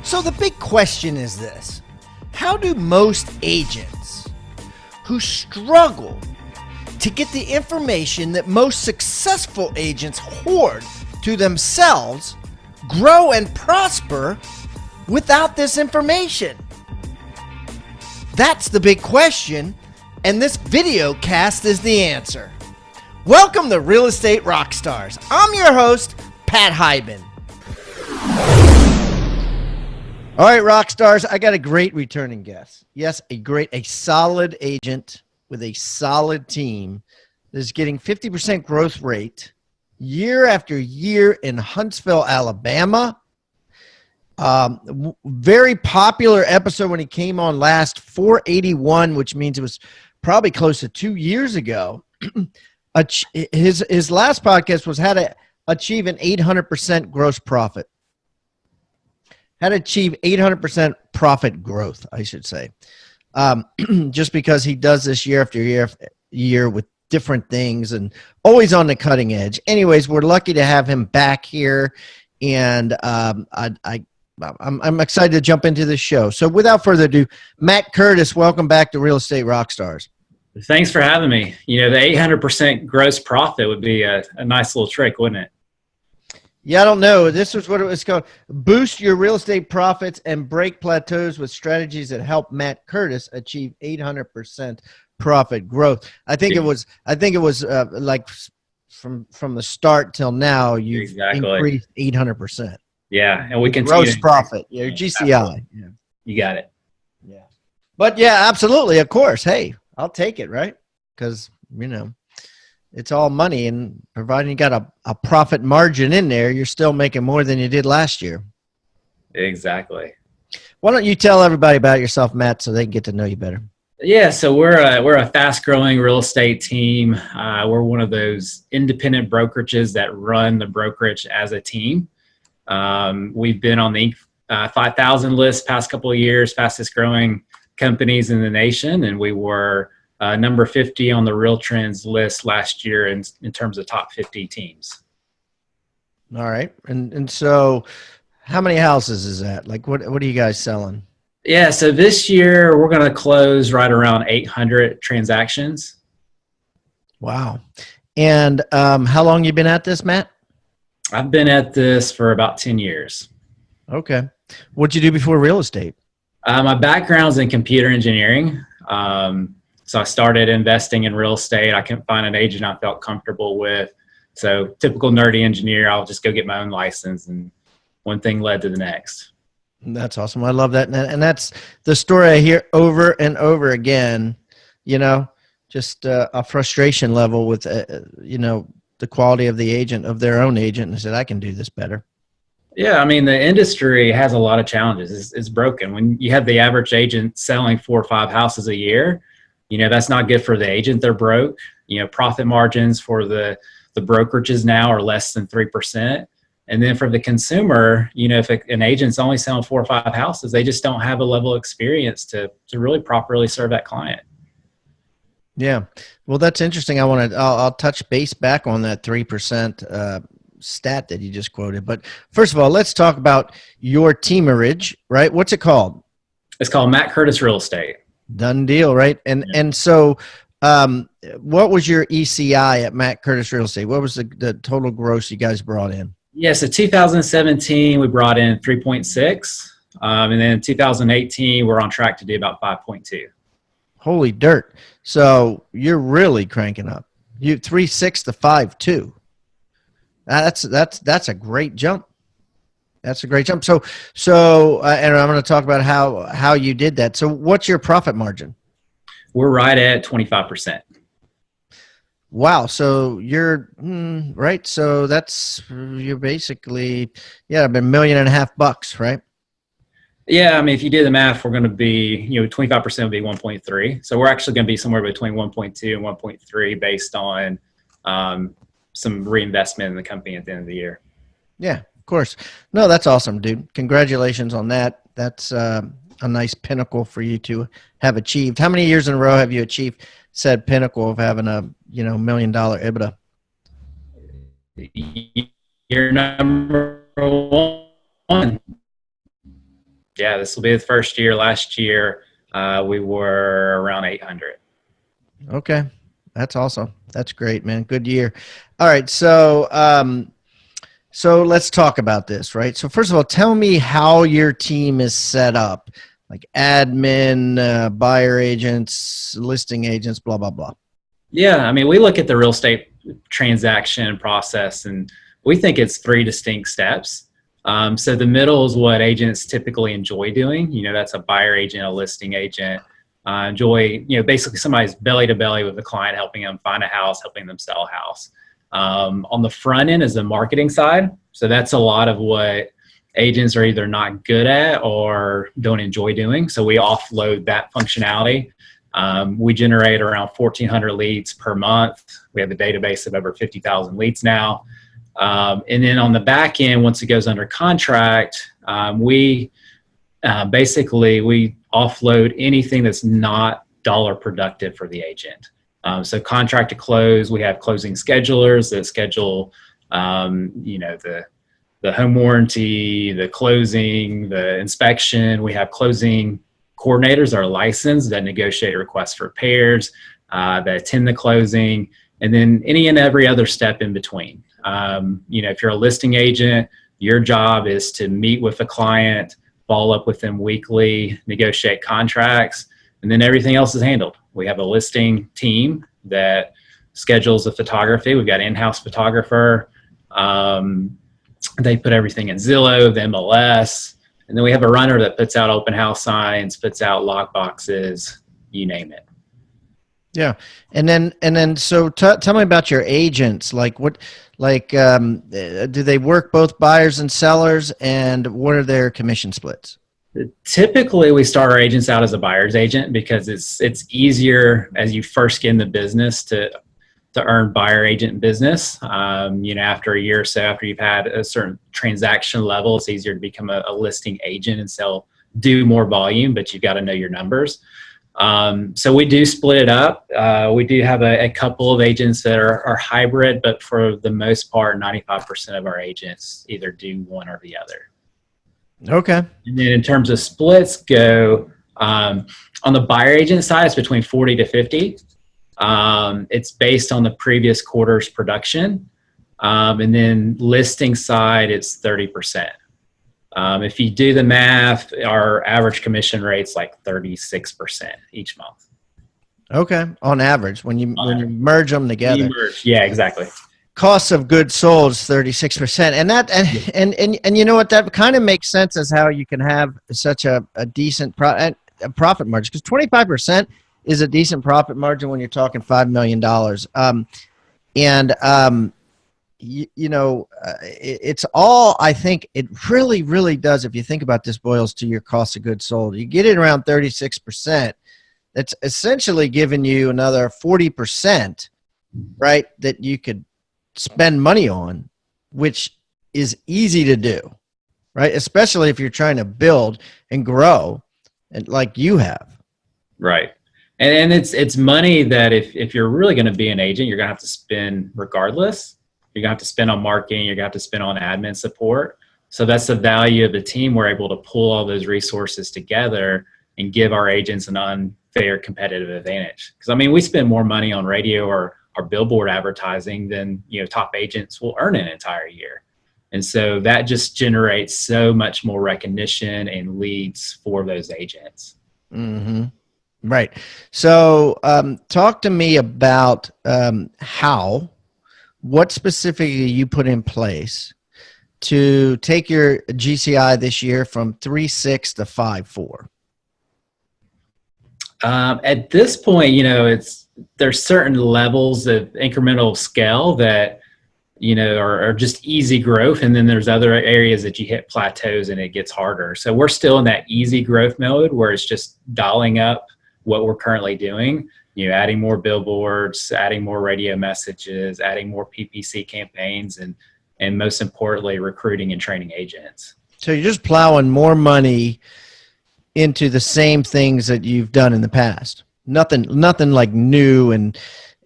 So the big question is this: how do most agents who struggle to get the information that most successful agents hoard to themselves grow and prosper without this information? That's the big question, and this video cast is the answer. Welcome to Real Estate Rockstars. I'm your host, Pat Hyben. All right, Rockstars, I got a great returning guest. Yes, a solid agent with a solid team that is getting 50% growth rate year after year in Huntsville, Alabama. Very popular episode when he came on last, 481, which means it was probably close to 2 years ago. His last podcast was how to achieve an 800% gross profit. How to achieve 800% profit growth, I should say. Just because he does this year after year with different things and always on the cutting edge. Anyways, we're lucky to have him back here, and I'm excited to jump into this show. So without further ado, Matt Curtis, welcome back to Real Estate Rockstars. Thanks for having me. You know, the 800% gross profit would be a nice little trick, wouldn't it? Yeah, I don't know. This is what it was called. Boost your real estate profits and break plateaus with strategies that help Matt Curtis achieve 800% profit growth. I think it was like from the start till now, you've increased 800%. Yeah, and we continue. Gross profit, your GCI. Yeah. You got it. Yeah. But yeah, absolutely. Of course. Hey, I'll take it, right? Because, you know, it's all money, and providing you got a profit margin in there, you're still making more than you did last year. Exactly. Why don't you tell everybody about yourself, Matt, so they can get to know you better? Yeah, so we're a fast-growing real estate team. We're one of those independent brokerages that run the brokerage as a team. We've been on the 5,000 list past couple of years, fastest-growing companies in the nation, and we were number 50 on the Real Trends list last year in terms of top 50 teams. All right. And so how many houses is that? Like, what are you guys selling? Yeah, so this year we're going to close right around 800 transactions. Wow. And how long you been at this, Matt? I've been at this for about 10 years. Okay. What'd you do before real estate? My background's in computer engineering. So I started investing in real estate. I couldn't find an agent I felt comfortable with. So typical nerdy engineer, I'll just go get my own license, and one thing led to the next. That's awesome. I love that. And that's the story I hear over and over again, you know, just a frustration level with, you know, the quality of the agent, of their own agent, and said, I can do this better. Yeah, I mean, the industry has a lot of challenges. It's broken. When you have the average agent selling 4 or 5 houses a year, you know, that's not good for the agent. They're broke. You know, profit margins for the brokerages now are less than 3%. And then for the consumer, you know, if an agent's only selling 4 or 5 houses, they just don't have a level of experience to really properly serve that client. Yeah. Well, that's interesting. I'll touch base back on that 3% stat that you just quoted. But first of all, let's talk about your teamerage, right? What's it called? It's called Matt Curtis Real Estate. Done deal, right? And so what was your ECI at Matt Curtis Real Estate? What was the total gross you guys brought in? Yeah, so 2017, we brought in 3.6. And then 2018, we're on track to do about 5.2. Holy dirt. So you're really cranking up. You 3.6 to 5.2. That's a great jump. That's a great jump. So, and I'm going to talk about how you did that. So what's your profit margin? We're right at 25%. Wow. So you're right. So you're basically, yeah, $1.5 million, right? Yeah. I mean, if you do the math, we're going to be, you know, 25% would be 1.3. So we're actually going to be somewhere between 1.2 and 1.3 based on some reinvestment in the company at the end of the year. Yeah, of course. No, that's awesome, dude. Congratulations on that. That's a nice pinnacle for you to have achieved. How many years in a row have you achieved said pinnacle of having a, you know, $1 million EBITDA? Year number one. Yeah, this will be the first year. Last year, we were around 800. Okay. That's awesome. That's great, man. Good year. All right. So, so let's talk about this, right? So first of all, tell me how your team is set up, like admin, buyer agents, listing agents, blah, blah, blah. Yeah, I mean, we look at the real estate transaction process, and we think it's 3 distinct steps. So the middle is what agents typically enjoy doing. That's a buyer agent, a listing agent. Enjoy, basically somebody's belly to belly with the client, helping them find a house, helping them sell a house. On the front end is the marketing side. So that's a lot of what agents are either not good at or don't enjoy doing. So we offload that functionality. We generate around 1,400 leads per month. We have a database of over 50,000 leads now. And then on the back end, once it goes under contract, we offload anything that's not dollar productive for the agent. So contract to close, we have closing schedulers that schedule, the home warranty, the closing, the inspection. We have closing coordinators are licensed that negotiate requests for repairs, that attend the closing, and then any and every other step in between. If you're a listing agent, your job is to meet with the client, follow up with them weekly, negotiate contracts, and then everything else is handled. We have a listing team that schedules the photography. We've got an in-house photographer. They put everything in Zillow, the MLS, and then we have a runner that puts out open house signs, puts out lock boxes, you name it. Yeah. And then, so tell me about your agents. Do they work both buyers and sellers, and what are their commission splits? Typically, we start our agents out as a buyer's agent because it's easier as you first get in the business to earn buyer agent business. After a year or so, after you've had a certain transaction level, it's easier to become a listing agent and do more volume, but you've got to know your numbers. So we do split it up. We do have a couple of agents that are hybrid, but for the most part, 95% of our agents either do one or the other. Okay. And then in terms of splits go, on the buyer agent side, it's between 40 to 50. It's based on the previous quarter's production. And then listing side, it's 30%. If you do the math, our average commission rate's like 36% each month. Okay. On average, when you merge them together. Yeah, exactly. Cost of goods sold is 36%. And you know what, that kind of makes sense as how you can have such a decent profit margin, because 25% is a decent profit margin when you're talking $5 million. It's all, I think it really, really does. If you think about this, boils to your cost of goods sold. You get it around 36%. That's essentially giving you another 40%, right? That you could spend money on, which is easy to do, right? Especially if you're trying to build and grow, and like you have. Right. And it's money that if you're really going to be an agent, you're going to have to spend regardless. You're going to have to spend on marketing. You're going to have to spend on admin support. So that's the value of the team. We're able to pull all those resources together and give our agents an unfair competitive advantage. Because, we spend more money on radio or billboard advertising than, top agents will earn an entire year. And so that just generates so much more recognition and leads for those agents. Mm-hmm. Right. So talk to me about what specifically you put in place to take your GCI this year from 3.6 to 5.4. At this point, there's certain levels of incremental scale that, are just easy growth. And then there's other areas that you hit plateaus and it gets harder. So we're still in that easy growth mode where it's just dialing up what we're currently doing, adding more billboards, adding more radio messages, adding more PPC campaigns, and most importantly, recruiting and training agents. So you're just plowing more money into the same things that you've done in the past. Nothing like new and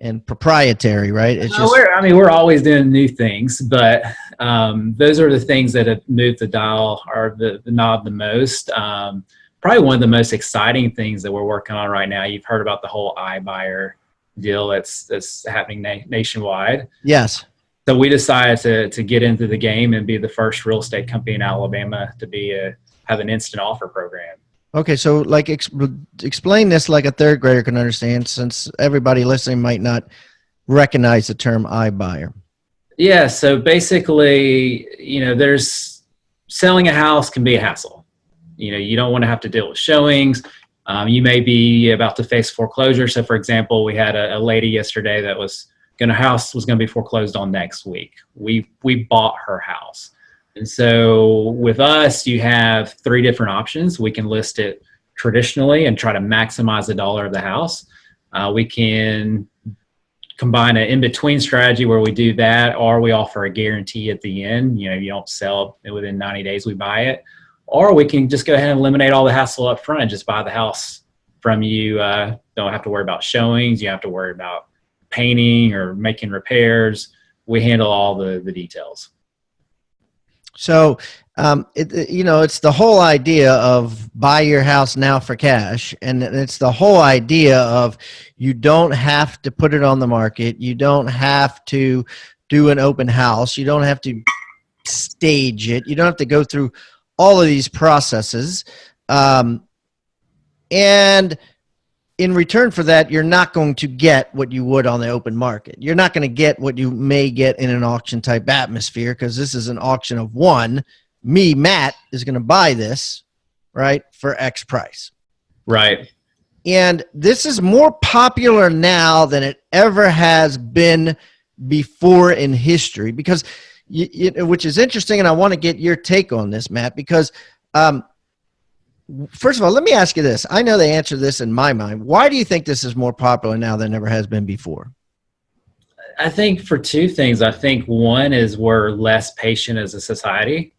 and proprietary, right? It's just we're always doing new things, but those are the things that have moved the dial or the knob the most. Probably one of the most exciting things that we're working on right now. You've heard about the whole iBuyer deal that's happening nationwide. yes. So we decided to get into the game and be the first real estate company in Alabama to have an instant offer program. Okay, so like explain this like a third grader can understand, since everybody listening might not recognize the term iBuyer. Yeah, so basically, there's selling a house can be a hassle. You don't want to have to deal with showings. You may be about to face foreclosure. So for example, we had a lady yesterday that house was going to be foreclosed on next week. We bought her house. And so with us, you have 3 different options. We can list it traditionally and try to maximize the dollar of the house. We can combine an in-between strategy where we do that, or we offer a guarantee at the end. You don't sell it within 90 days, we buy it. Or we can just go ahead and eliminate all the hassle up front and just buy the house from you. Don't have to worry about showings. You have to worry about painting or making repairs. We handle all the details. So, it's the whole idea of buy your house now for cash. And it's the whole idea of you don't have to put it on the market. You don't have to do an open house. You don't have to stage it. You don't have to go through all of these processes. And in return for that, you're not going to get what you would on the open market. You're not going to get what you may get in an auction type atmosphere, because this is an auction of one. Me, Matt, is going to buy this, right, for X price. Right. And this is more popular now than it ever has been before in history, because, which is interesting, and I want to get your take on this, Matt, because first of all, let me ask you this. I know the answer to this in my mind. Why do you think this is more popular now than it ever has been before? I think for 2 things. I think one is we're less patient as a society.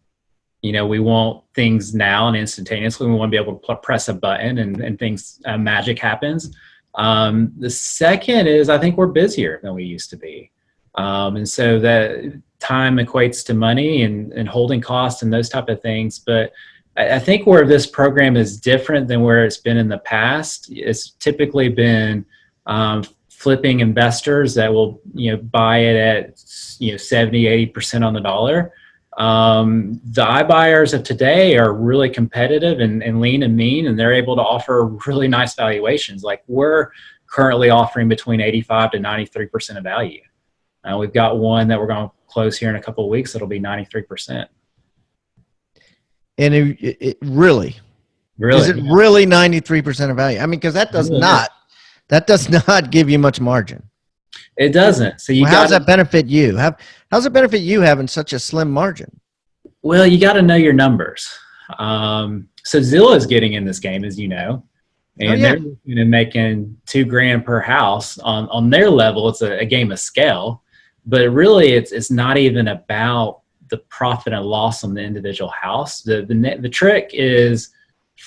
We want things now and instantaneously. We want to be able to press a button and things, magic happens. The second is I think we're busier than we used to be. And so that time equates to money and holding costs and those type of things. But I think where this program is different than where it's been in the past, it's typically been flipping investors that will buy it at 70-80% on the dollar. The iBuyers of today are really competitive and lean and mean, and they're able to offer really nice valuations. Like we're currently offering between 85 to 93% of value. We've got one that we're going to close here in a couple of weeks. It'll be 93%. And it really is it really 93% of value? I mean, because that does not give you much margin. It doesn't. So how does that benefit you? How's it benefit you having such a slim margin? Well, you got to know your numbers. So Zillow is getting in this game, as you know, and they're making $2,000 per house on their level. It's a game of scale, but really it's not even about the profit and loss on the individual house. The trick is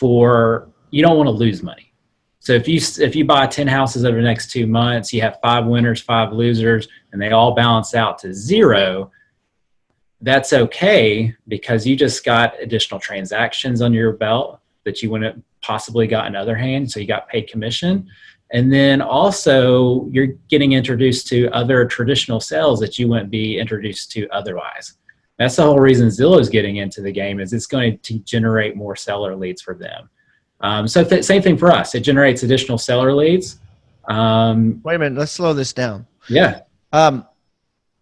you don't want to lose money. So if you buy 10 houses over the next 2 months, you have 5 winners, 5 losers, and they all balance out to 0. That's okay, because you just got additional transactions on your belt that you wouldn't possibly got in other hands. So you got paid commission. And then also you're getting introduced to other traditional sales that you wouldn't be introduced to otherwise. That's the whole reason Zillow is getting into the game, is it's going to generate more seller leads for them. So same thing for us. It generates additional seller leads. Wait a minute. Let's slow this down. Yeah.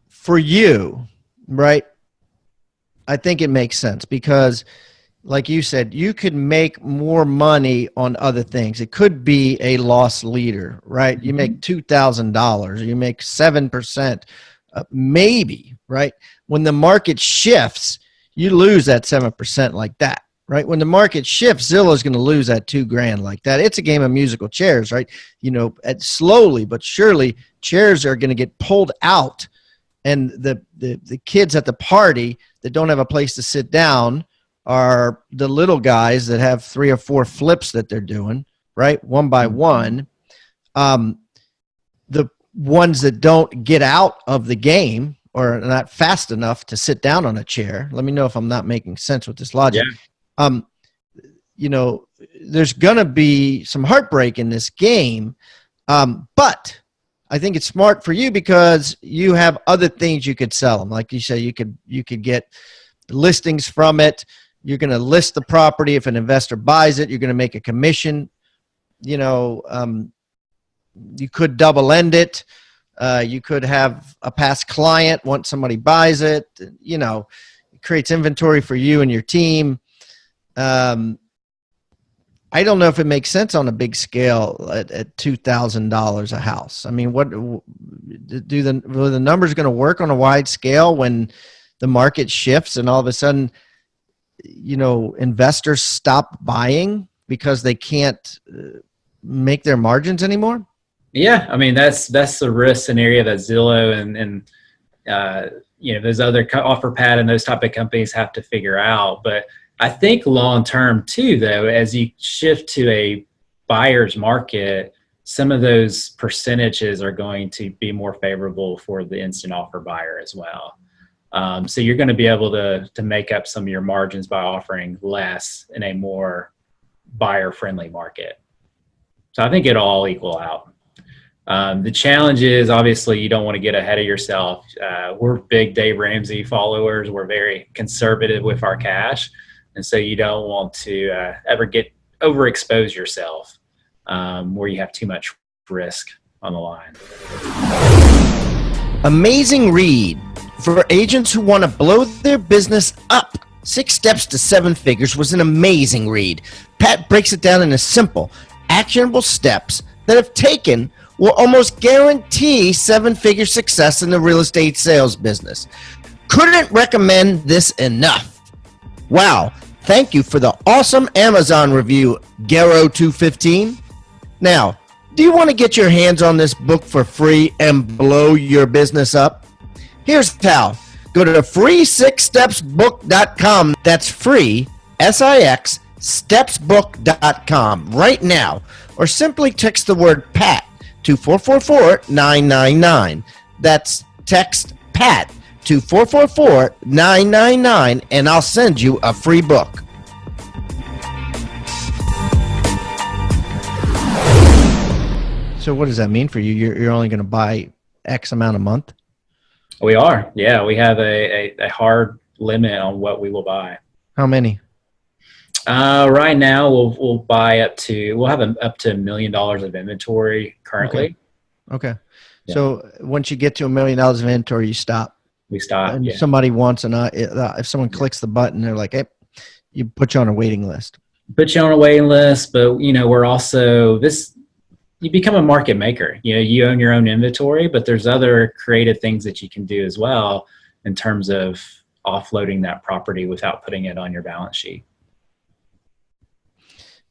For you, right, I think it makes sense because, like you said, you could make more money on other things. It could be a loss leader, right? You make $2,000. You make 7%. Maybe, right? When the market shifts, you lose that 7% like that, right? When the market shifts, Zillow is going to lose that $2,000 like that. It's a game of musical chairs, right? Slowly but surely, chairs are going to get pulled out, and the kids at the party that don't have a place to sit down are the little guys that have 3 or 4 flips that they're doing, right? One by one. ones that don't get out of the game or are not fast enough to sit down on a chair. Let me know if I'm not making sense with this logic. Yeah. You know, there's going to be some heartbreak in this game. But I think it's smart for you because you have other things you could sell them. Like you say, you could get listings from it. You're going to list the property. If an investor buys it, you're going to make a commission. You know, you could double end it. You could have a past client once somebody buys it. You know, it creates inventory for you and your team. I don't know if it makes sense on a big scale at $2,000 a house. I mean, what were the numbers going to work on a wide scale when the market shifts and all of a sudden, you know, investors stop buying because they can't make their margins anymore? Yeah, I mean that's the risk scenario that Zillow and you know, those other OfferPad and those type of companies have to figure out. But I think long term too, though, as you shift to a buyer's market, some of those percentages are going to be more favorable for the instant offer buyer as well. So you're going to be able to make up some of your margins by offering less in a more buyer friendly market. So I think it'll all equal out. The challenge is obviously you don't want to get ahead of yourself. We're big Dave Ramsey followers. We're very conservative with our cash. And so you don't want to ever get overexpose yourself where you have too much risk on the line. Amazing read for agents who want to blow their business up. 6 Steps to 7 Figures was an amazing read. Pat breaks it down into simple, actionable steps that if taken will almost guarantee 7-figure success in the real estate sales business. Couldn't recommend this enough. Wow. Thank you for the awesome Amazon review, Garo215. Now, do you want to get your hands on this book for free and blow your business up? Here's how. Go to free6stepsbook.com. That's free, S-I-X, stepsbook.com right now. Or simply text the word PAT to 444-999. That's text PAT to 444-999 and I'll send you a free book. So what does that mean for you? You're only going to buy X amount a month? We are. Yeah, we have a hard limit on what we will buy. How many? Right now we'll buy up to up to $1 million of inventory currently. Okay. Yeah. So once you get to $1 million of inventory, you stop. We stop. And yeah. somebody wants if someone clicks the button, they're like, hey, you put you on a waiting list. Put you on a waiting list, but you know, we're also you become a market maker. You know, you own your own inventory, but there's other creative things that you can do as well in terms of offloading that property without putting it on your balance sheet.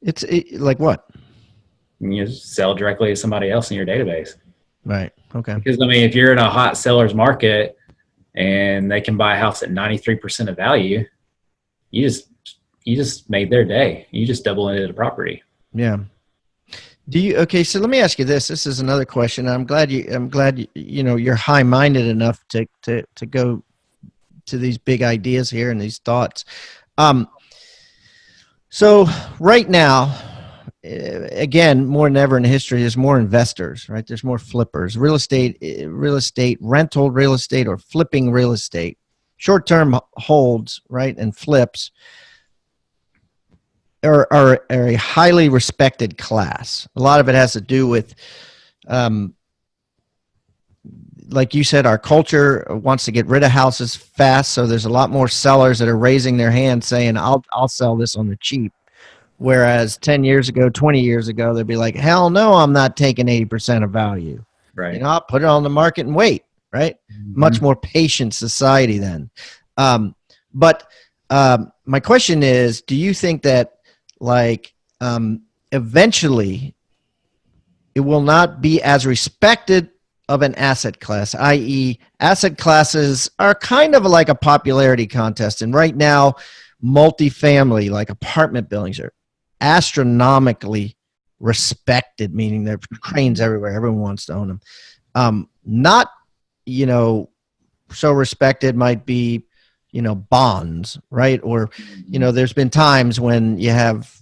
It's like what? You just sell directly to somebody else in your database. Right. Okay. Because I mean, if you're in a hot seller's market and they can buy a house at 93% of value, you just made their day. You just double ended the property. Yeah. Okay, so let me ask you this. This is another question. I'm glad you know you're high-minded enough to go to these big ideas here and these thoughts. So right now, again, more than ever in history, there's more investors, right? There's more flippers. Real estate, rental real estate, or flipping real estate, short-term holds, right, and flips are a highly respected class. A lot of it has to do with, like you said, our culture wants to get rid of houses fast. So there's a lot more sellers that are raising their hand saying, I'll sell this on the cheap. Whereas 10 years ago, 20 years ago, they'd be like, hell no, I'm not taking 80% of value. Right. You know, I'll put it on the market and wait, right? Mm-hmm. Much more patient society then. But my question is, do you think that eventually it will not be as respected of an asset class, i.e. asset classes are kind of like a popularity contest. And right now, multifamily, like apartment buildings, are astronomically respected, meaning there are cranes everywhere. Everyone wants to own them. Not, so respected might be, bonds, right? Or, there's been times when you have,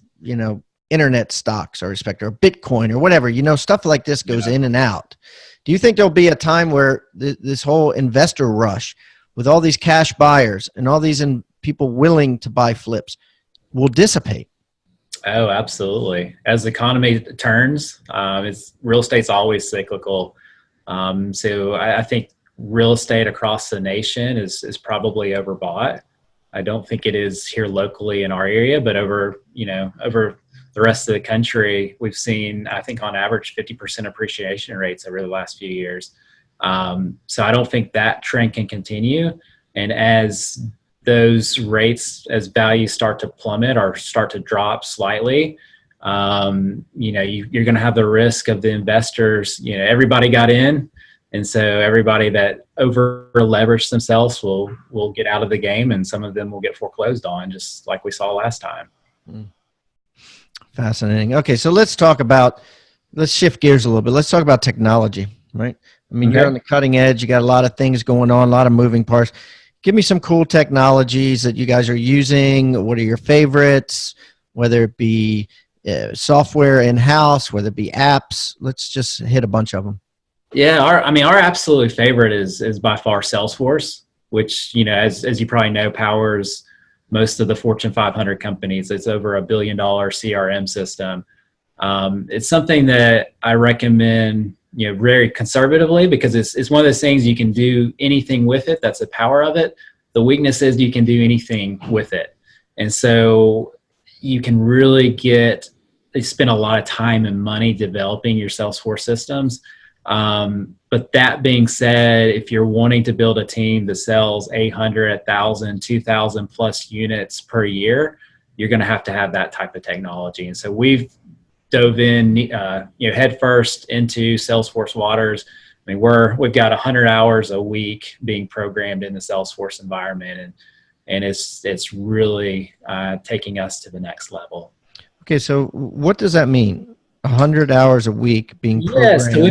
internet stocks are respected, or Bitcoin or whatever, stuff like this goes in and out. Do you think there'll be a time where this whole investor rush with all these cash buyers and all these people willing to buy flips will dissipate? Oh, absolutely. As the economy turns, real estate's always cyclical. So I think real estate across the nation is probably overbought. I don't think it is here locally in our area, but over the rest of the country, we've seen, I think on average, 50% appreciation rates over the last few years. So I don't think that trend can continue. And as those rates, as values start to plummet or start to drop slightly, you're going to have the risk of the investors, everybody got in. And so everybody that over leveraged themselves will get out of the game, and some of them will get foreclosed on, just like we saw last time. Fascinating. Okay, so let's shift gears a little bit. Let's talk about technology, right? I mean, You're on the cutting edge. You got a lot of things going on, a lot of moving parts. Give me some cool technologies that you guys are using. What are your favorites? Whether it be software in-house, whether it be apps. Let's just hit a bunch of them. Yeah, our absolute favorite is by far Salesforce, which, as you probably know, powers most of the Fortune 500 companies. It's over $1 billion CRM system. It's something that I recommend, very conservatively, because it's one of those things you can do anything with it. That's the power of it. The weakness is you can do anything with it. And so you can really spend a lot of time and money developing your Salesforce systems. But that being said, if you're wanting to build a team that sells 800, 1,000, 2,000 plus units per year, you're going to have that type of technology. And so we've dove in, head first into Salesforce waters. I mean, we've got 100 hours a week being programmed in the Salesforce environment, and it's really taking us to the next level. Okay, so what does that mean? 100 hours a week being programmed? Yes, so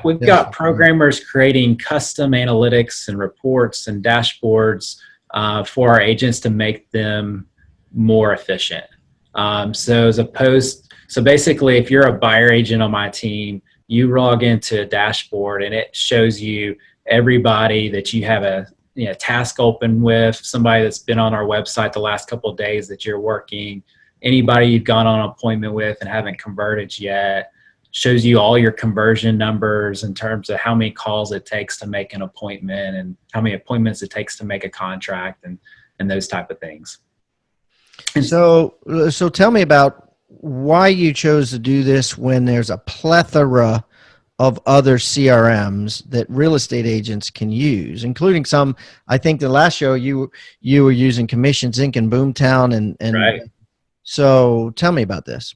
we've got programmers creating custom analytics and reports and dashboards for our agents to make them more efficient. So basically, if you're a buyer agent on my team, you log into a dashboard and it shows you everybody that you have a task open with, somebody that's been on our website the last couple of days that you're working, anybody you've gone on an appointment with and haven't converted yet, shows you all your conversion numbers in terms of how many calls it takes to make an appointment and how many appointments it takes to make a contract and those type of things. And so tell me about why you chose to do this when there's a plethora of other CRMs that real estate agents can use, including some. I think the last show you were using Commissions Inc. and Boomtown and right. So tell me about this.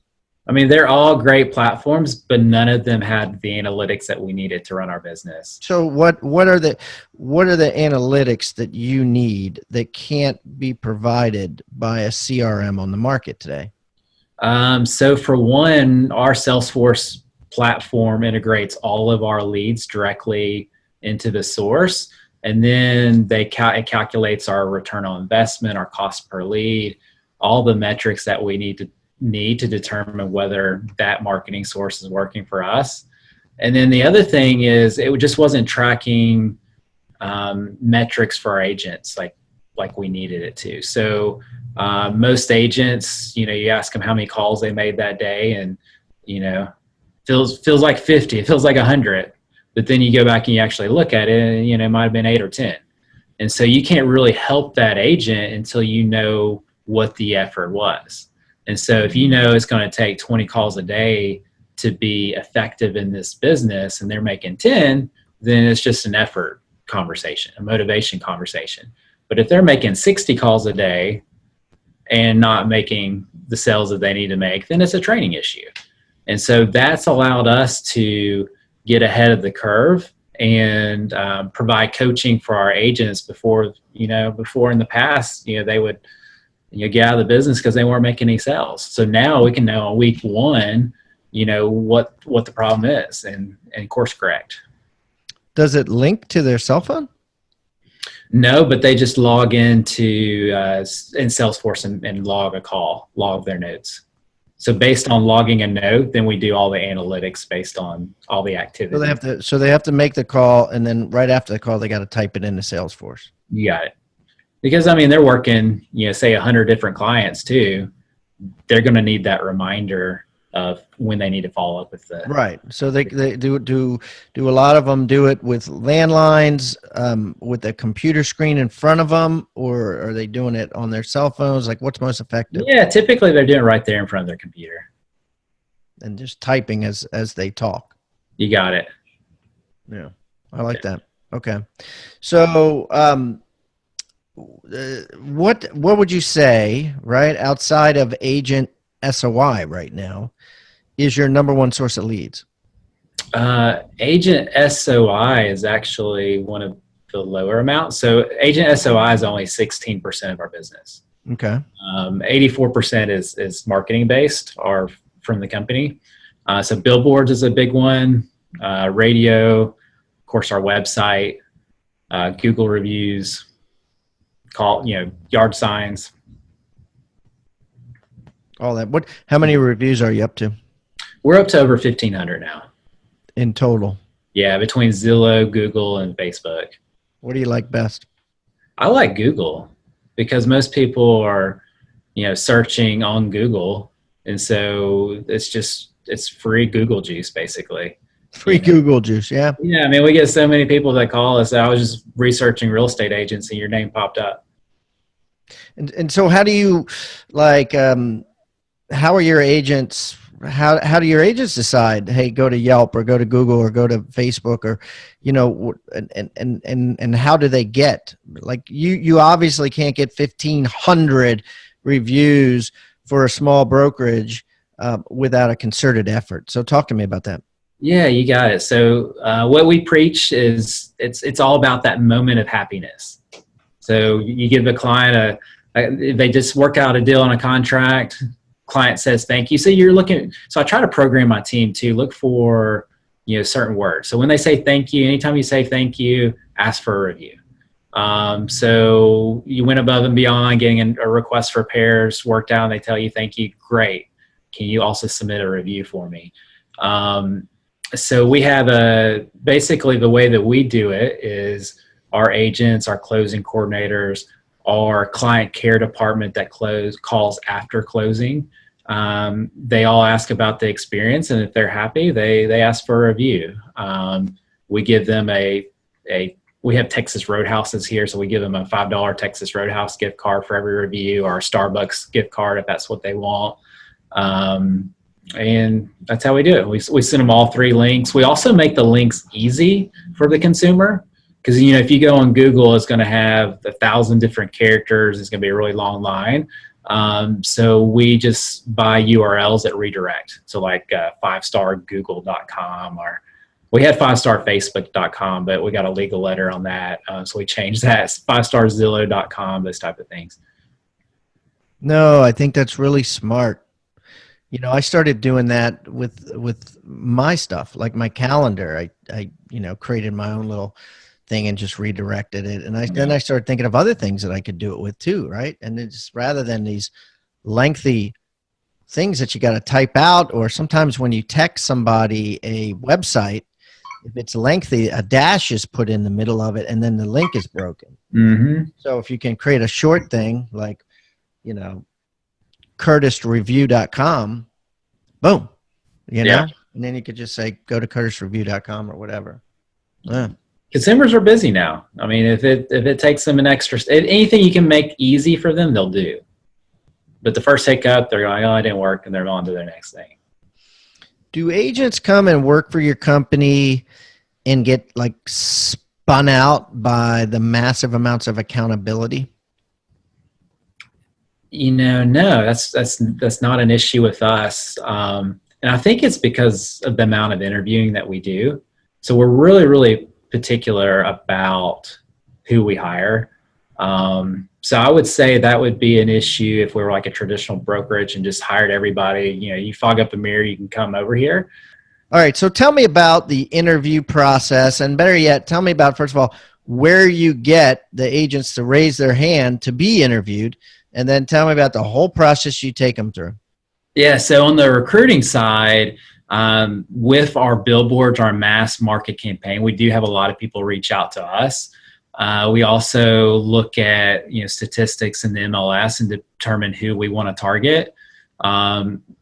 I mean, they're all great platforms, but none of them had the analytics that we needed to run our business. So what are the analytics that you need that can't be provided by a CRM on the market today? So for one, our Salesforce platform integrates all of our leads directly into the source, and then it calculates our return on investment, our cost per lead, all the metrics that we need to determine whether that marketing source is working for us. And then the other thing is it just wasn't tracking metrics for our agents like we needed it to. So most agents, you ask them how many calls they made that day, and feels like 50, it feels like 100. But then you go back and you actually look at it, and it might have been 8 or 10. And so you can't really help that agent until you know what the effort was. And so if it's going to take 20 calls a day to be effective in this business and they're making 10, then it's just an effort conversation, a motivation conversation. But if they're making 60 calls a day and not making the sales that they need to make, then it's a training issue. And so that's allowed us to get ahead of the curve and provide coaching for our agents before in the past, they would get out of the business because they weren't making any sales. So now we can know on week one, what the problem is and course correct. Does it link to their cell phone? No, but they just log into in Salesforce and log their notes. So based on logging a note, then we do all the analytics based on all the activity. So they have to make the call, and then right after the call, they got to type it into Salesforce. You got it. Because I mean, they're working, say 100 different clients too. They're going to need that reminder of when they need to follow up with the right. So they do a lot of them do it with landlines, with a computer screen in front of them, or are they doing it on their cell phones? Like, what's most effective? Yeah, typically they're doing it right there in front of their computer and just typing as they talk. You got it. Yeah, I like that. Okay, so what would you say, right, outside of agent SOI right now, is your number one source of leads? Agent SOI is actually one of the lower amounts. So agent SOI is only 16% of our business. Okay. 84% is marketing based or from the company. So billboards is a big one, radio, of course, our website, Google reviews, yard signs. All that. How many reviews are you up to? We're up to over 1,500 now. In total? Yeah, between Zillow, Google, and Facebook. What do you like best? I like Google because most people are, searching on Google. And so it's free Google juice, basically. Free Google juice, yeah. Yeah, I mean, we get so many people that call us. I was just researching real estate agents and your name popped up. And so how do you how are your agents, how do your agents decide, hey, go to Yelp or go to Google or go to Facebook, or, and how do they get, like, you obviously can't get 1,500 reviews for a small brokerage without a concerted effort. So talk to me about that. Yeah, you got it. So what we preach is it's all about that moment of happiness. So you give the client they just work out a deal on a contract. Client says thank you. So so I try to program my team to look for certain words. So when they say thank you, anytime you say thank you, ask for a review. So you went above and beyond getting a request for repairs worked out, and they tell you thank you. Great. Can you also submit a review for me? So we have basically the way that we do it is our agents, our closing coordinators, our client care department that calls after closing. They all ask about the experience, and if they're happy, they ask for a review. We give them we have Texas Roadhouses here, so we give them a $5 Texas Roadhouse gift card for every review, or a Starbucks gift card if that's what they want. And that's how we do it. We send them all 3 links. We also make the links easy for the consumer. Because, if you go on Google, it's going to have 1,000 different characters. It's going to be a really long line. So we just buy URLs that redirect. So like 5stargoogle.com, or we had 5starfacebook.com, but we got a legal letter on that. So we changed that. 5starzillow.com, those type of things. No, I think that's really smart. I started doing that with my stuff, like my calendar. I created my own little thing and just redirected it. And then I started thinking of other things that I could do it with too, right? And it's rather than these lengthy things that you got to type out, or sometimes when you text somebody a website, if it's lengthy, a dash is put in the middle of it and then the link is broken. Mm-hmm. So if you can create a short thing like, curtisreview.com, boom, Yeah. and then you could just say, go to curtisreview.com or whatever. Yeah. Consumers are busy now. I mean, if it takes them an extra, anything you can make easy for them, they'll do. But the first hiccup, they're going, oh, it didn't work, and they're on to their next thing. Do agents come and work for your company and get like spun out by the massive amounts of accountability? No, that's not an issue with us. And I think it's because of the amount of interviewing that we do. So we're really, really particular about who we hire. So I would say that would be an issue if we were like a traditional brokerage and just hired everybody. You fog up a mirror, you can come over here. All right. So tell me about the interview process, and better yet, tell me about, first of all, where you get the agents to raise their hand to be interviewed, and then tell me about the whole process you take them through. Yeah. So on the recruiting side, with our billboards, our mass market campaign, we do have a lot of people reach out to us. We also look at statistics in the MLS and determine who we want to target.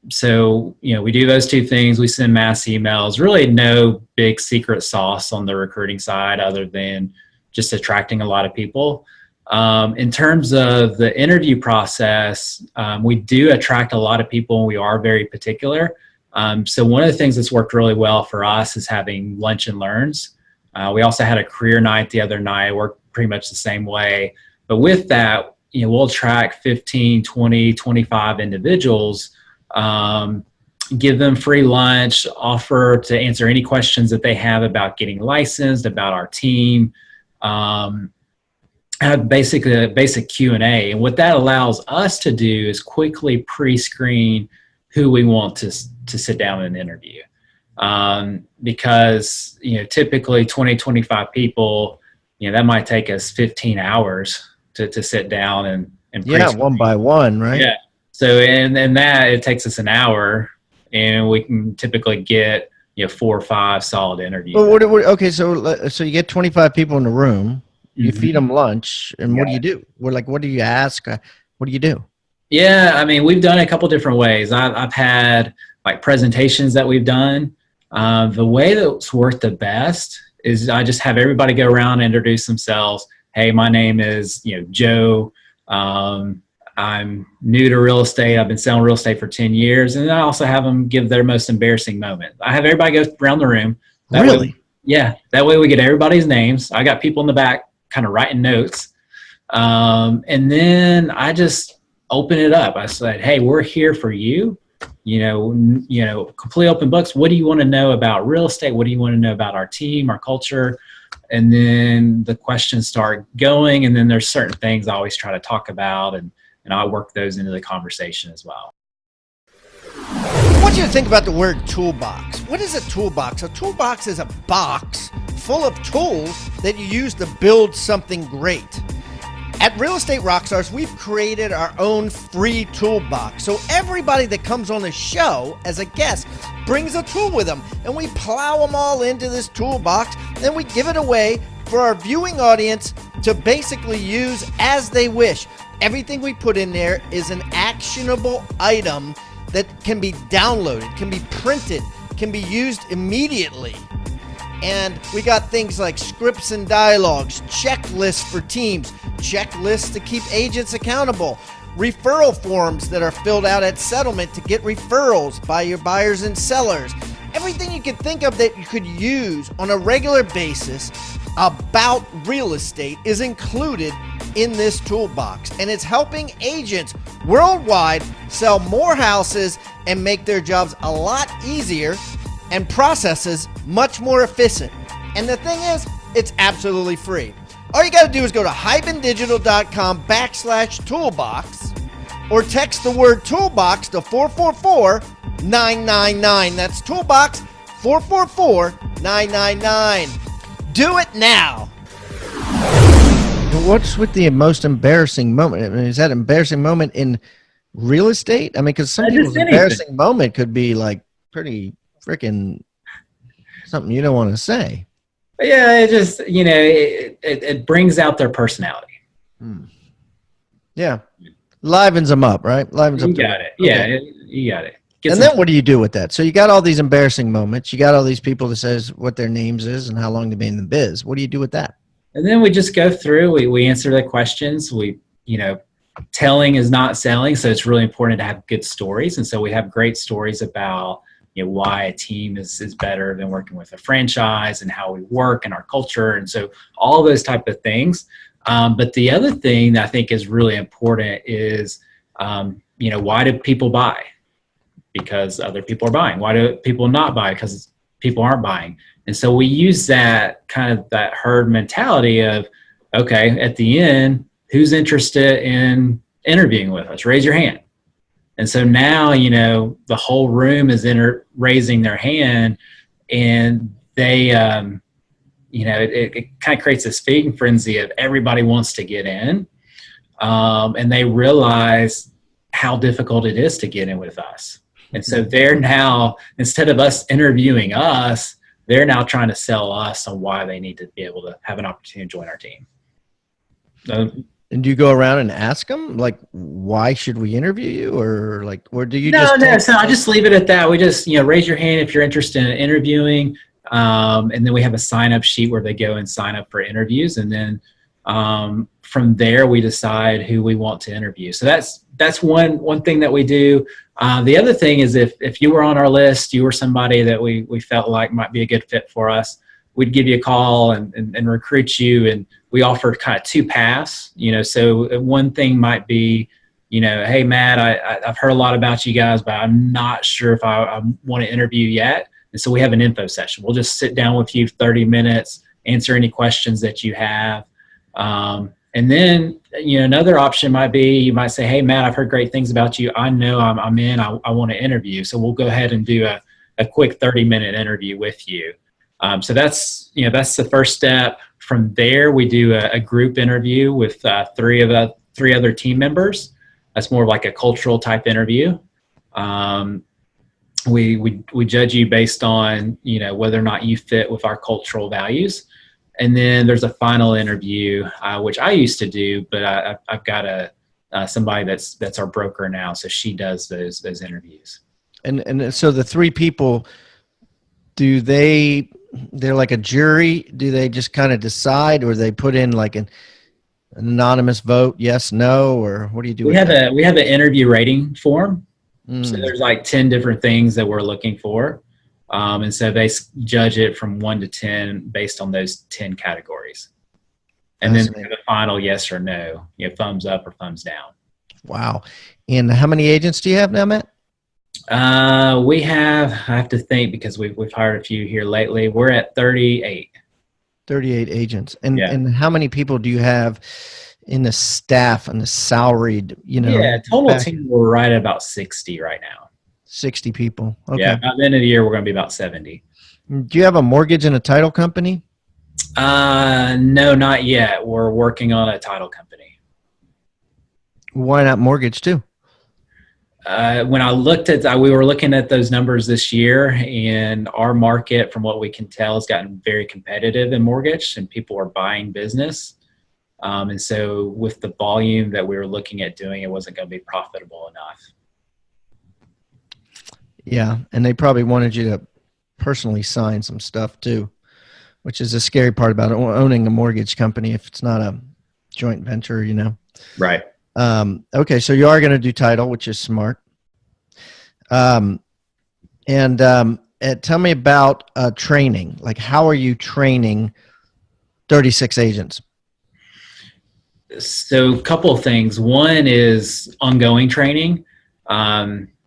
So we do those two things. We send mass emails. Really, no big secret sauce on the recruiting side other than just attracting a lot of people. In terms of the interview process, we do attract a lot of people, and we are very particular. So one of the things that's worked really well for us is having lunch and learns. We also had a career night the other night, worked pretty much the same way. But with that, we'll track 15, 20, 25 individuals, give them free lunch, offer to answer any questions that they have about getting licensed, about our team, have basically a basic Q&A. And what that allows us to do is quickly pre-screen who we want to sit down and interview. Because, typically 20, 25 people, that might take us 15 hours to sit down and one by one, right? Yeah. So, and that, it takes us an hour, and we can typically get, 4 or 5 solid interviews. Well, okay. So you get 25 people in the room, you feed them lunch, and what do you do? What do you ask? What do you do? Yeah. I mean, we've done it a couple different ways. I've had like presentations that we've done. The way that's worked the best is I just have everybody go around and introduce themselves. Hey, my name is, Joe. I'm new to real estate. I've been selling real estate for 10 years. And I also have them give their most embarrassing moment. I have everybody go around the room. Really? That way we get everybody's names. I got people in the back kind of writing notes. And then I just open it up. I said, hey, we're here for you. Complete open books. What do you want to know about real estate? What do you want to know about our team, our culture? And then the questions start going. And then there's certain things I always try to talk about, and I work those into the conversation as well. I want you to think about the word toolbox. What is a toolbox? A toolbox is a box full of tools that you use to build something great. At Real Estate Rockstars, we've created our own free toolbox. So everybody that comes on the show as a guest brings a tool with them, and we plow them all into this toolbox, and we give it away for our viewing audience to basically use as they wish. Everything we put in there is an actionable item that can be downloaded, can be printed, can be used immediately. And we got things like scripts and dialogues, checklists for teams, checklists to keep agents accountable, referral forms that are filled out at settlement to get referrals by your buyers and sellers. Everything you could think of that you could use on a regular basis about real estate is included in this toolbox, and it's helping agents worldwide sell more houses and make their jobs a lot easier and processes much more efficient. And the thing is, it's absolutely free. All you got to do is go to hibandigital.com/toolbox or text the word toolbox to 444-999. That's toolbox 444-999. Do it now. What's with the most embarrassing moment? I mean, is that embarrassing moment in real estate? I mean, because some people's embarrassing moment could be like pretty freaking something you don't want to say. Yeah, it just, it brings out their personality. Yeah. Livens them up, right? Livens up. You got it. Yeah, you got it. And then what do you do with that? So you got all these embarrassing moments. You got all these people that says what their names is and how long they've been in the biz. What do you do with that? And then we just go through, we answer the questions. Telling is not selling. So it's really important to have good stories. And so we have great stories about, why a team is better than working with a franchise and how we work and our culture. And so all those type of things. But the other thing that I think is really important is, why do people buy? Because other people are buying. Why do people not buy? Because people aren't buying. And so we use that kind of that herd mentality of, okay, at the end, who's interested in interviewing with us? Raise your hand. And so now, the whole room is raising their hand and they, it kind of creates this feeding frenzy of everybody wants to get in, and they realize how difficult it is to get in with us. And so they're now, instead of us interviewing us, they're now trying to sell us on why they need to be able to have an opportunity to join our team. And do you go around and ask them, like, why should we interview you? Or do you No, just so I just leave it at that. We just, raise your hand if you're interested in interviewing. And then we have a sign up sheet where they go and sign up for interviews. And then from there, we decide who we want to interview. So that's one thing that we do. The other thing is if you were on our list, you were somebody that we felt like might be a good fit for us, we'd give you a call and recruit you. And we offer kind of 2 paths, so one thing might be, hey, Matt, I've heard a lot about you guys, but I'm not sure if I want to interview yet. And so we have an info session. We'll just sit down with you 30 minutes, answer any questions that you have. And then, another option might be, you might say, hey, Matt, I've heard great things about you. I know I'm in, I want to interview. So we'll go ahead and do a quick 30-minute interview with you. So that's the first step. From there, we do a group interview with 3 other team members. That's more like a cultural type interview. We judge you based on, whether or not you fit with our cultural values. And then there's a final interview, which I used to do, but I've got somebody that's our broker now. So she does those interviews. And so the 3 people, they're like a jury? Do they just kind of decide, or they put in like an anonymous vote, yes, no, or what do you do? We have an interview rating form. So there's like 10 different things that we're looking for. And so they judge it from 1 to 10 based on those 10 categories. And then the final yes or no, thumbs up or thumbs down. Wow. And how many agents do you have now, Matt? I have to think, because we've hired a few here lately. We're at 38. 38 agents. And how many people do you have in the staff and the salaried, total team, we're right at about 60 right now. 60 people. Okay. Yeah, by the end of the year, we're going to be about 70. Do you have a mortgage and a title company? No, not yet. We're working on a title company. Why not mortgage too? When I looked at, we were looking at those numbers this year, and our market, from what we can tell, has gotten very competitive in mortgage, and people are buying business. And so with the volume that we were looking at doing, it wasn't going to be profitable enough. Yeah. And they probably wanted you to personally sign some stuff too, which is a scary part about owning a mortgage company if it's not a joint venture, Right. Okay. So you are going to do title, which is smart. And tell me about training. Like, how are you training 36 agents? So a couple of things. One is ongoing training.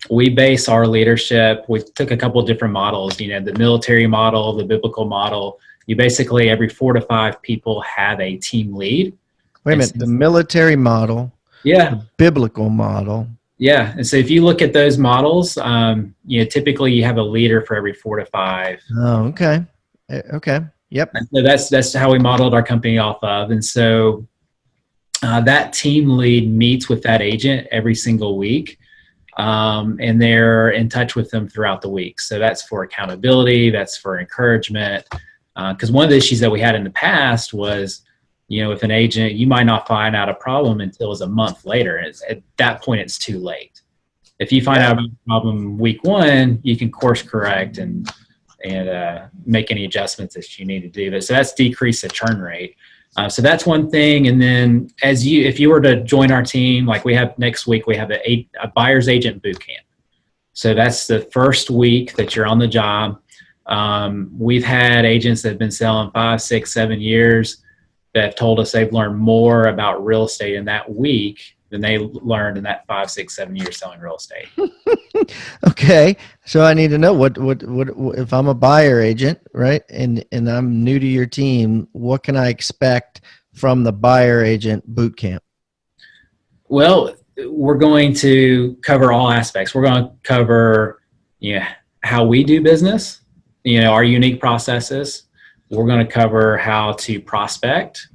We base our leadership. We took a couple of different models, the military model, the biblical model. You basically, every 4 to 5 people have a team lead. Wait a minute. The military model. Yeah. The biblical model. Yeah. And so if you look at those models, typically you have a leader for every 4 to 5. Oh, okay. Okay. Yep. And so that's how we modeled our company off of. And so that team lead meets with that agent every single week. And they're in touch with them throughout the week. So that's for accountability. That's for encouragement. Because one of the issues that we had in the past was, with an agent, you might not find out a problem until it's a month later. And at that point, it's too late. If you find out about the problem week 1, you can course correct and make any adjustments that you need to do. So that's decrease the churn rate. So that's one thing. And then if you were to join our team, like we have next week, we have a buyer's agent boot camp. So that's the first week that you're on the job. We've had agents that have been selling 5, 6, 7 years that have told us they've learned more about real estate in that week than they learned in that 5, 6, 7 years selling real estate. Okay. So I need to know what if I'm a buyer agent, right? And I'm new to your team, what can I expect from the buyer agent boot camp? Well, we're going to cover all aspects. We're going to cover, how we do business. our unique processes. We're going to cover how to prospect.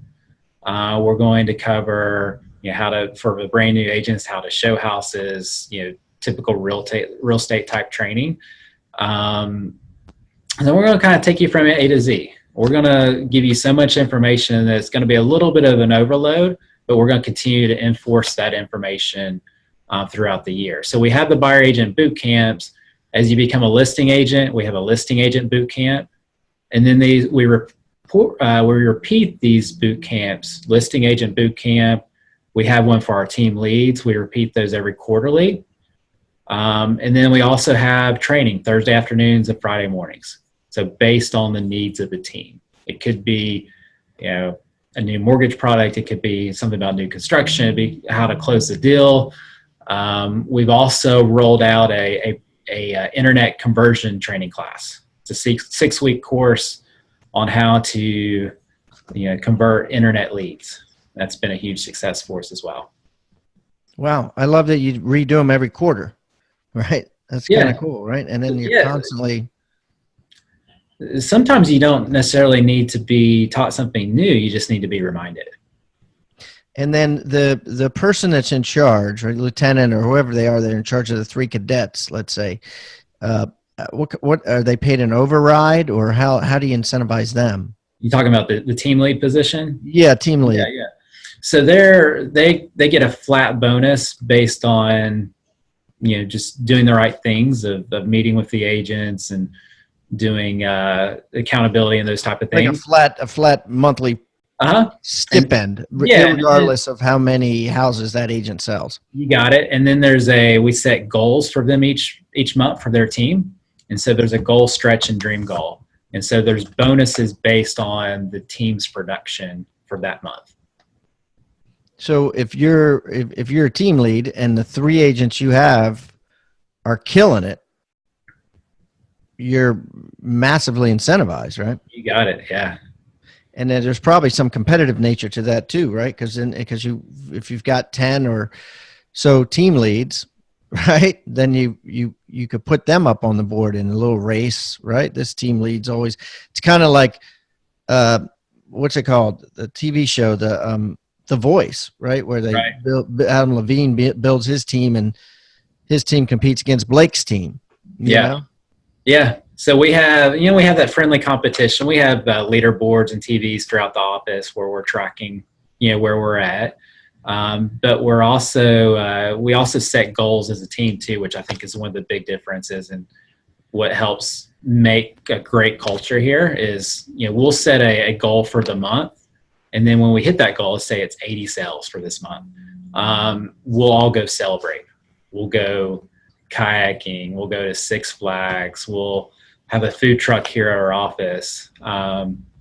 We're going to cover how to, for the brand new agents, how to show houses, typical real estate type training. And then we're going to kind of take you from A to Z. We're going to give you so much information that it's going to be a little bit of an overload, but we're going to continue to enforce that information throughout the year. So we have the buyer agent boot camps. As you become a listing agent, we have a listing agent boot camp. And then we repeat these boot camps, listing agent boot camp. We have one for our team leads. We repeat those every quarterly. And then we also have training Thursday afternoons and Friday mornings. So based on the needs of the team, it could be, a new mortgage product. It could be something about new construction. It'd be how to close the deal. We've also rolled out a internet conversion training class. It's a 6-week course on how to, convert internet leads. That's been a huge success for us as well. Wow. I love that you redo them every quarter, right? That's kind of cool, right? And then you're constantly. Sometimes you don't necessarily need to be taught something new. You just need to be reminded. And then the person that's in charge, or lieutenant or whoever they are, they're in charge of the 3 cadets, let's say, what are they paid an override, or how do you incentivize them? You talking about the team lead position? Yeah, team lead. Yeah. So they get a flat bonus based on, just doing the right things of meeting with the agents and doing accountability and those type of things. Like a flat monthly stipend, regardless of how many houses that agent sells. You got it. And then we set goals for them each month for their team. And so there's a goal, stretch, and dream goal. And so there's bonuses based on the team's production for that month. So if you're a team lead and the 3 agents you have are killing it, you're massively incentivized, right? You got it. Yeah. And then there's probably some competitive nature to that too, right? Because if you've got 10 or so team leads, right, then you could put them up on the board in a little race, right? This team leads always. It's kind of like what's it called? The TV show, The Voice, right? Where they Adam Levine builds his team, and his team competes against Blake's team. You know? Yeah. So we have that friendly competition. We have leaderboards and TVs throughout the office where we're tracking, where we're at. But we also set goals as a team too, which I think is one of the big differences, and what helps make a great culture here is, we'll set a goal for the month. And then when we hit that goal, let's say it's 80 sales for this month, we'll all go celebrate. We'll go kayaking. We'll go to Six Flags. We'll have a food truck here at our office,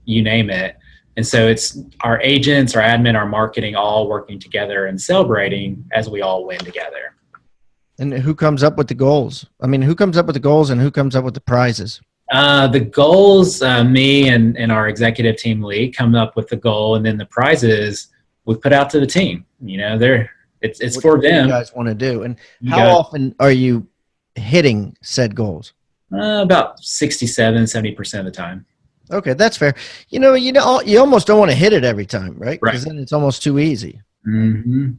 you name it. And so it's our agents, our admin, our marketing, all working together and celebrating as we all win together. And who comes up with the goals? I mean, who comes up with the goals and who comes up with the prizes? The goals, me and our executive team lead come up with the goal, and then the prizes we put out to the team. It's for them. You guys want to do, and how often are you hitting said goals? About 70% of the time. Okay, that's fair. You almost don't want to hit it every time, right? Because then it's almost too easy. Mm-hmm.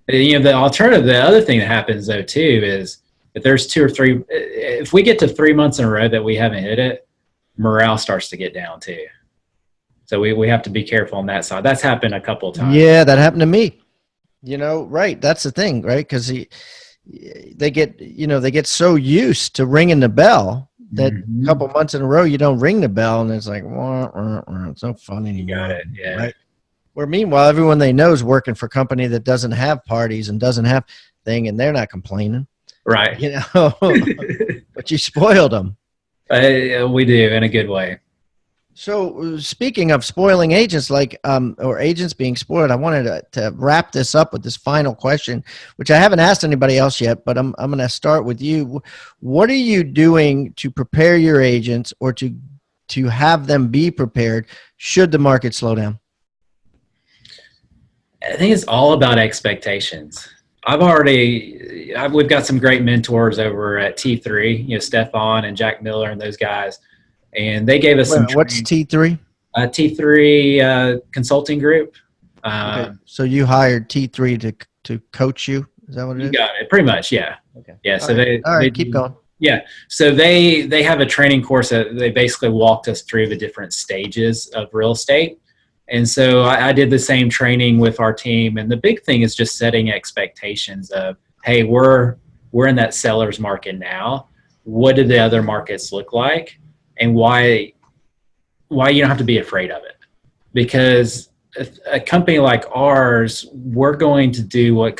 The alternative, the other thing that happens though too is if there's 2 or 3, if we get to 3 months in a row that we haven't hit it, morale starts to get down too. So we have to be careful on that side. That's happened a couple of times. Yeah, that happened to me. Right. That's the thing, right? Because they get so used to ringing the bell that a couple months in a row you don't ring the bell, and it's like, it's no fun anymore. You got it. Yeah. Right. Where meanwhile, everyone they know is working for a company that doesn't have parties and doesn't have thing, and they're not complaining. Right. But you spoiled them. We do, in a good way. So speaking of spoiling agents, or agents being spoiled, I wanted to wrap this up with this final question, which I haven't asked anybody else yet, but I'm going to start with you. What are you doing to prepare your agents, or to have them be prepared should the market slow down? I think it's all about expectations. We've got some great mentors over at T3, Stefan and Jack Miller and those guys. And they gave us some What's T3? T3 consulting group. Okay. So you hired T3 to coach you? Is that what it is? You got it. Pretty much, yeah. Okay. Yeah. So all right, keep going. Yeah. So they have a training course that they basically walked us through the different stages of real estate. And so I did the same training with our team. And the big thing is just setting expectations of, hey, we're in that seller's market now. What do the other markets look like? And why you don't have to be afraid of it? Because a company like ours, we're going to do what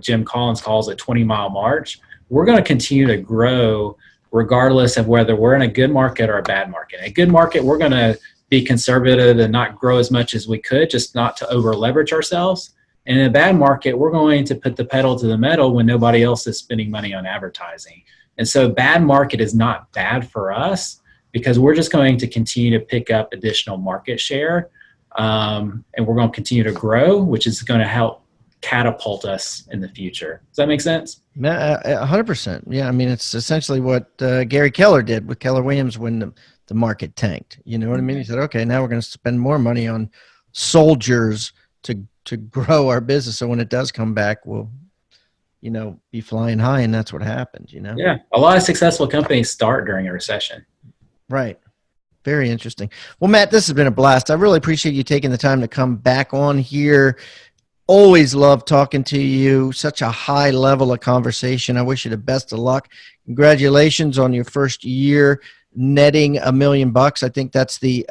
Jim Collins calls a 20-mile march. We're going to continue to grow regardless of whether we're in a good market or a bad market. A good market, we're going to be conservative and not grow as much as we could, just not to over leverage ourselves. And in a bad market, we're going to put the pedal to the metal when nobody else is spending money on advertising. And so bad market is not bad for us because we're just going to continue to pick up additional market share. And we're going to continue to grow, which is going to help catapult us in the future. Does that make sense? 100%. Yeah. I mean, it's essentially what Gary Keller did with Keller Williams when the market tanked. You know what I mean? He said, okay, now we're going to spend more money on soldiers to grow our business. So when it does come back, we'll, be flying high. And that's what happened, Yeah. A lot of successful companies start during a recession. Right. Very interesting. Well, Matt, this has been a blast. I really appreciate you taking the time to come back on here. Always love talking to you. Such a high level of conversation. I wish you the best of luck. Congratulations on your first year netting $1 million. I think that's the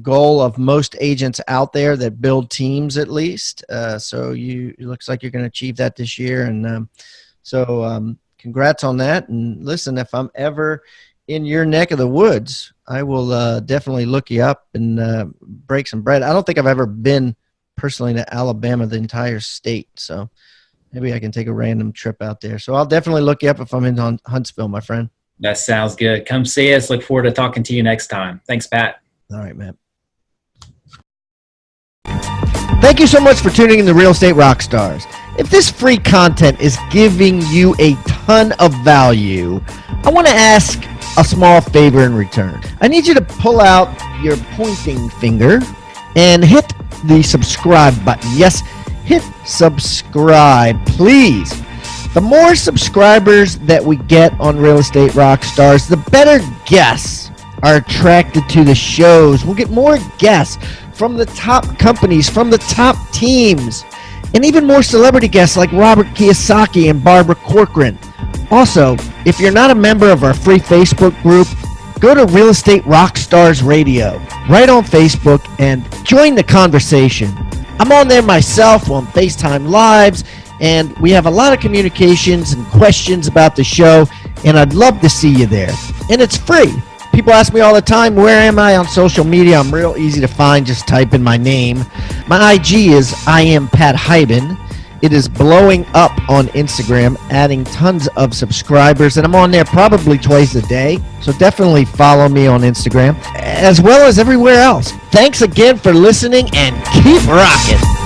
goal of most agents out there that build teams, at least. So it looks like you're going to achieve that this year. And so congrats on that. And listen, if I'm ever in your neck of the woods, I will definitely look you up and break some bread. I don't think I've ever been personally to Alabama, the entire state. So maybe I can take a random trip out there. So I'll definitely look you up if I'm in Huntsville, my friend. That sounds good. Come see us. Look forward to talking to you next time. Thanks, Pat. All right, man. Thank you so much for tuning in to Real Estate Rockstars. If this free content is giving you a ton of value, I want to ask a small favor in return. I need you to pull out your pointing finger and hit the subscribe button. Yes, hit subscribe, please. The more subscribers that we get on Real Estate Rockstars, the better guests are attracted to the shows. We'll get more guests from the top companies, from the top teams, and even more celebrity guests like Robert Kiyosaki and Barbara Corcoran. Also, if you're not a member of our free Facebook group, go to Real Estate Rockstars Radio right on Facebook and join the conversation. I'm on there myself on FaceTime Lives, and we have a lot of communications and questions about the show, and I'd love to see you there. And it's free. People ask me all the time, where am I on social media? I'm real easy to find. Just type in my name. My IG is I am Pat Hyben. It is blowing up on Instagram, adding tons of subscribers, and I'm on there probably twice a day. So definitely follow me on Instagram, as well as everywhere else. Thanks again for listening, and keep rocking.